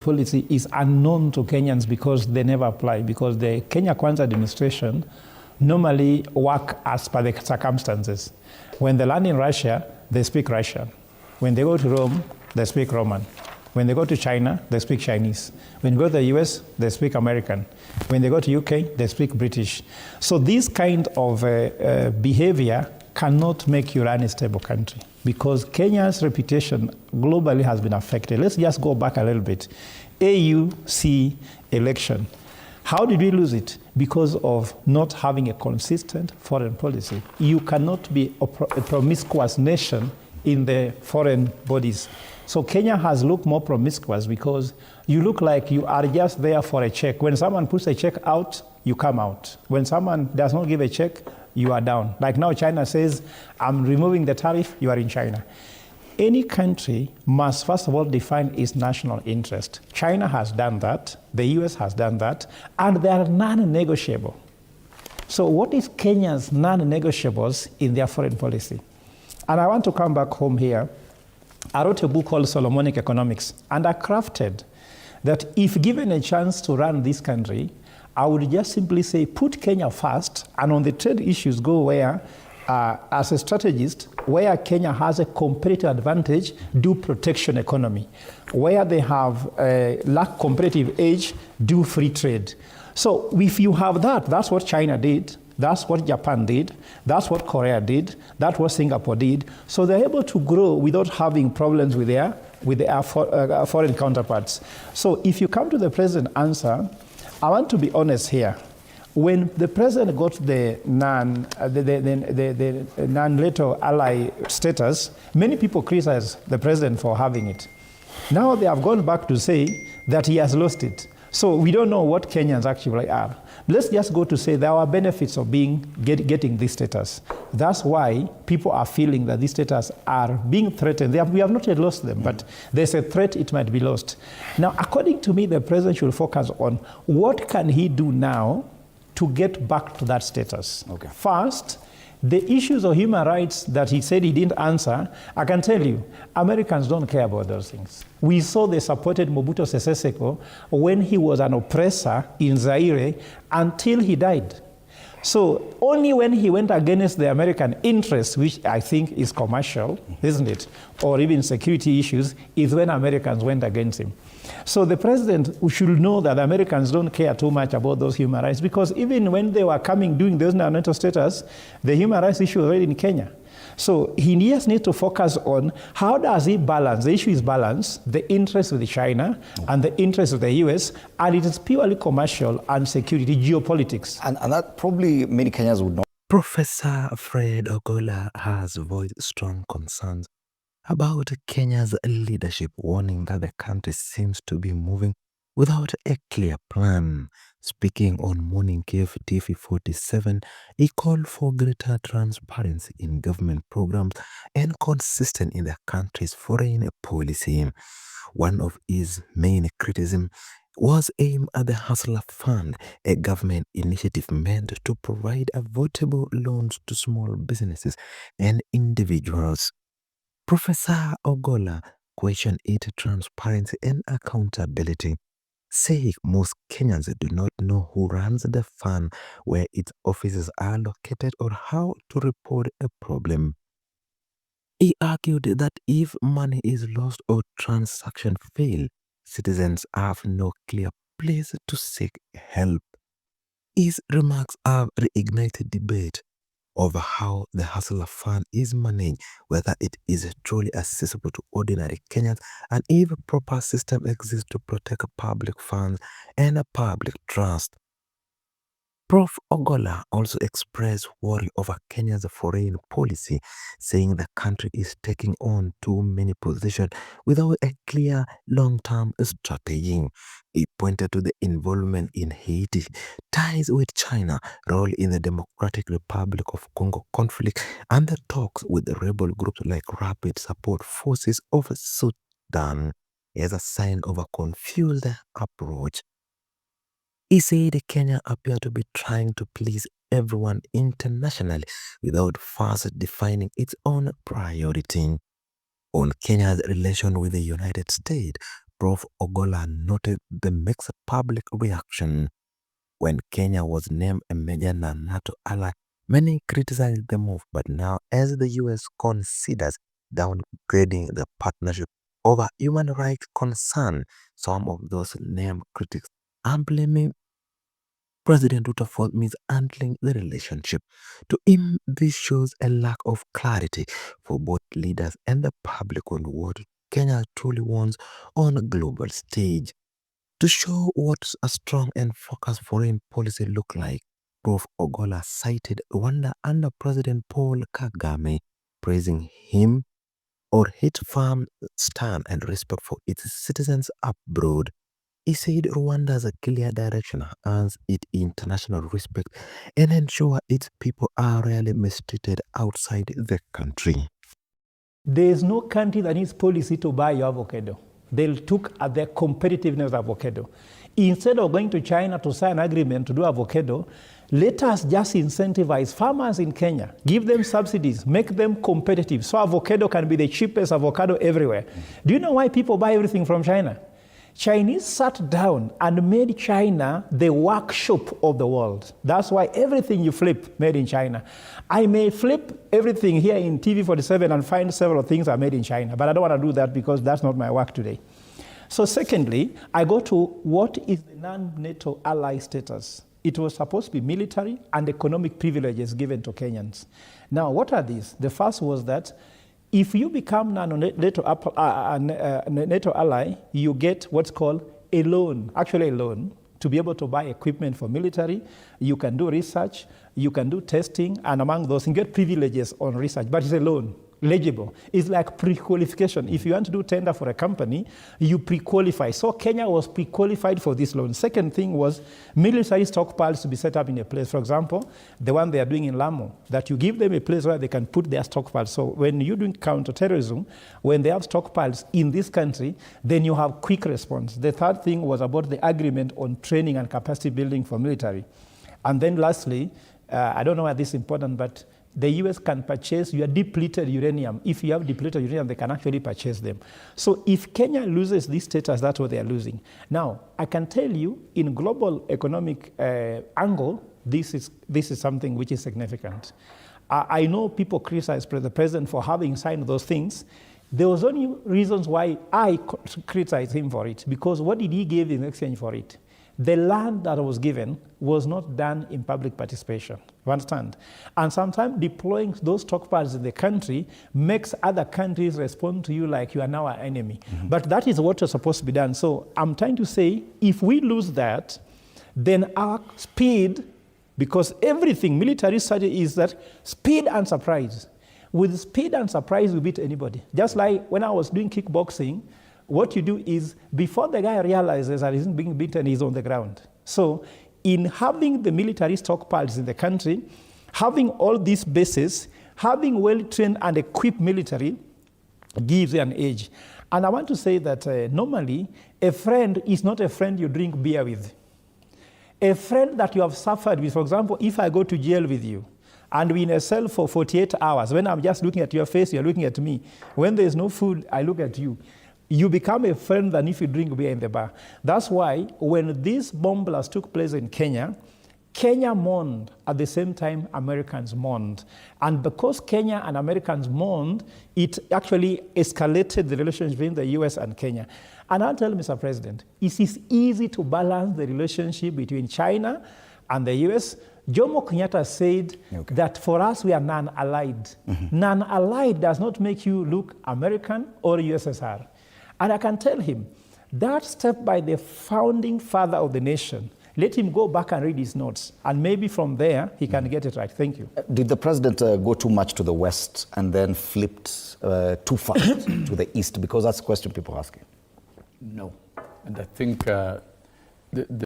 policy is unknown to Kenyans because they never apply, because the Kenya Kwanza administration normally work as per the circumstances. When they land in Russia, they speak Russian. When they go to Rome, they speak Roman. When they go to China, they speak Chinese. When they go to the US, they speak American. When they go to UK, they speak British. So this kind of behavior cannot make you run a stable country, because Kenya's reputation globally has been affected. Let's just go back a little bit. AUC election. How did we lose it? Because of not having a consistent foreign policy. You cannot be a promiscuous nation in the foreign bodies. So Kenya has looked more promiscuous because you look like you are just there for a check. When someone puts a check out, you come out. When someone does not give a check, you are down. Like now China says, I'm removing the tariff, you are in China. Any country must first of all define its national interest. China has done that, the US has done that, and they are non-negotiable. So what is Kenya's non-negotiables in their foreign policy? And I want to come back home here. I wrote a book called Solomonic Economics, and I crafted that if given a chance to run this country, I would just simply say, put Kenya first, and on the trade issues, go where, as a strategist, where Kenya has a competitive advantage, do protection economy. Where they have lack competitive edge, do free trade. So if you have that, that's what China did, that's what Japan did, that's what Korea did, that's what Singapore did. So they're able to grow without having problems with their foreign counterparts. So if you come to the present answer, I want to be honest here. When the president got the non-NATO ally status, many people criticized the president for having it. Now they have gone back to say that he has lost it. So we don't know what Kenyans actually are. Let's just go to say there are benefits of getting this status. That's why people are feeling that these status are being threatened. We have not yet lost them, but there's a threat it might be lost. Now, according to me, the president should focus on what can he do now to get back to that status. Okay. First, the issues of human rights that he said he didn't answer, I can tell you, Americans don't care about those things. We saw they supported Mobutu Sese Seko when he was an oppressor in Zaire until he died. So only when he went against the American interest, which I think is commercial, isn't it, or even security issues, is when Americans went against him. So the president should know that Americans don't care too much about those human rights, because even when they were doing those non-NATO status, the human rights issue was already in Kenya. So he just needs to focus on how does he balance, the issue is balance, the interest with China and the interest of the US, and it is purely commercial and security, geopolitics. And that probably many Kenyans would know. Professor Fred Ogola has voiced strong concerns about Kenya's leadership, warning that the country seems to be moving without a clear plan. Speaking on Morning KF TV 47, he called for greater transparency in government programs and consistent in the country's foreign policy. One of his main criticisms was aimed at the Hustler Fund, a government initiative meant to provide affordable loans to small businesses and individuals. Professor Ogola questioned its transparency and accountability, saying most Kenyans do not know who runs the fund, where its offices are located, or how to report a problem. He argued that if money is lost or transactions fail, citizens have no clear place to seek help. His remarks have reignited debate over how the Hustler Fund is managed, whether it is truly accessible to ordinary Kenyans, and if a proper system exists to protect public funds and public trust. Prof. Ogola also expressed worry over Kenya's foreign policy, saying the country is taking on too many positions without a clear long-term strategy. He pointed to the involvement in Haiti, ties with China, role in the Democratic Republic of Congo conflict, and the talks with the rebel groups like Rapid Support Forces of Sudan as a sign of a confused approach. He said Kenya appeared to be trying to please everyone internationally without first defining its own priority. On Kenya's relation with the United States, Prof. Ogola noted the mixed public reaction. When Kenya was named a major NATO ally, many criticized the move, but now as the US considers downgrading the partnership over human rights concern, some of those named critics are blaming President Ruto for mishandling the relationship. To him, this shows a lack of clarity for both leaders and the public on what Kenya truly wants on a global stage. To show what a strong and focused foreign policy look like, Prof. Ogola cited Rwanda under President Paul Kagame, praising him or his firm stand and respect for its citizens abroad. He said Rwanda's clear direction earns it international respect and ensure its people are rarely mistreated outside the country. There is no country that needs policy to buy your avocado. They'll look at the competitiveness of avocado. Instead of going to China to sign an agreement to do avocado, let us just incentivize farmers in Kenya, give them subsidies, make them competitive, so avocado can be the cheapest avocado everywhere. Do you know why people buy everything from China? Chinese sat down and made China the workshop of the world. That's why everything you flip made in China. I may flip everything here in TV47 and find several things are made in China, but I don't want to do that because that's not my work today. So secondly, I go to what is the non-NATO ally status. It was supposed to be military and economic privileges given to Kenyans. Now, what are these? The first was that if you become NATO ally, you get what's called a loan, actually a loan, to be able to buy equipment for military. You can do research, you can do testing, and among those, you get privileges on research, but it's a loan, legible. It's like pre-qualification. If you want to do tender for a company, you pre-qualify. So Kenya was pre-qualified for this loan. Second thing was military stockpiles to be set up in a place. For example, the one they are doing in Lamu, that you give them a place where they can put their stockpiles. So when you're doing counterterrorism, when they have stockpiles in this country, then you have quick response. The third thing was about the agreement on training and capacity building for military. And then lastly, I don't know why this is important, but the US can purchase your depleted uranium. If you have depleted uranium, they can actually purchase them. So if Kenya loses this status, that's what they are losing. Now, I can tell you, in global economic angle, this is something which is significant. I know people criticize the president for having signed those things. There was only reasons why I criticize him for it, because what did he give in exchange for it? The land that was given was not done in public participation. You understand? And sometimes deploying those stockpiles in the country makes other countries respond to you like you are now our enemy. Mm-hmm. But that is what is supposed to be done. So I'm trying to say, if we lose that, then our speed, because everything military study is that speed and surprise. With speed and surprise, we beat anybody. Just like when I was doing kickboxing, what you do is, before the guy realizes that he's being beaten, he's on the ground. So in having the military stockpiles in the country, having all these bases, having well-trained and equipped military gives you an edge. And I want to say that normally, a friend is not a friend you drink beer with. A friend that you have suffered with, for example, if I go to jail with you, and we're in a cell for 48 hours, when I'm just looking at your face, you're looking at me. When there's no food, I look at you. You become a friend than if you drink beer in the bar. That's why when these bomb blasts took place in Kenya, Kenya mourned at the same time Americans mourned. And because Kenya and Americans mourned, it actually escalated the relationship between the US and Kenya. And I'll tell Mr. President, it is easy to balance the relationship between China and the US. Jomo Kenyatta said that for us, we are non-allied. Mm-hmm. Non-allied does not make you look American or USSR. And I can tell him, that step by the founding father of the nation, let him go back and read his notes. And maybe from there, he can get it right. Thank you. Did the president go too much to the west and then flipped too fast to the east? Because that's the question people are asking. No. And I think the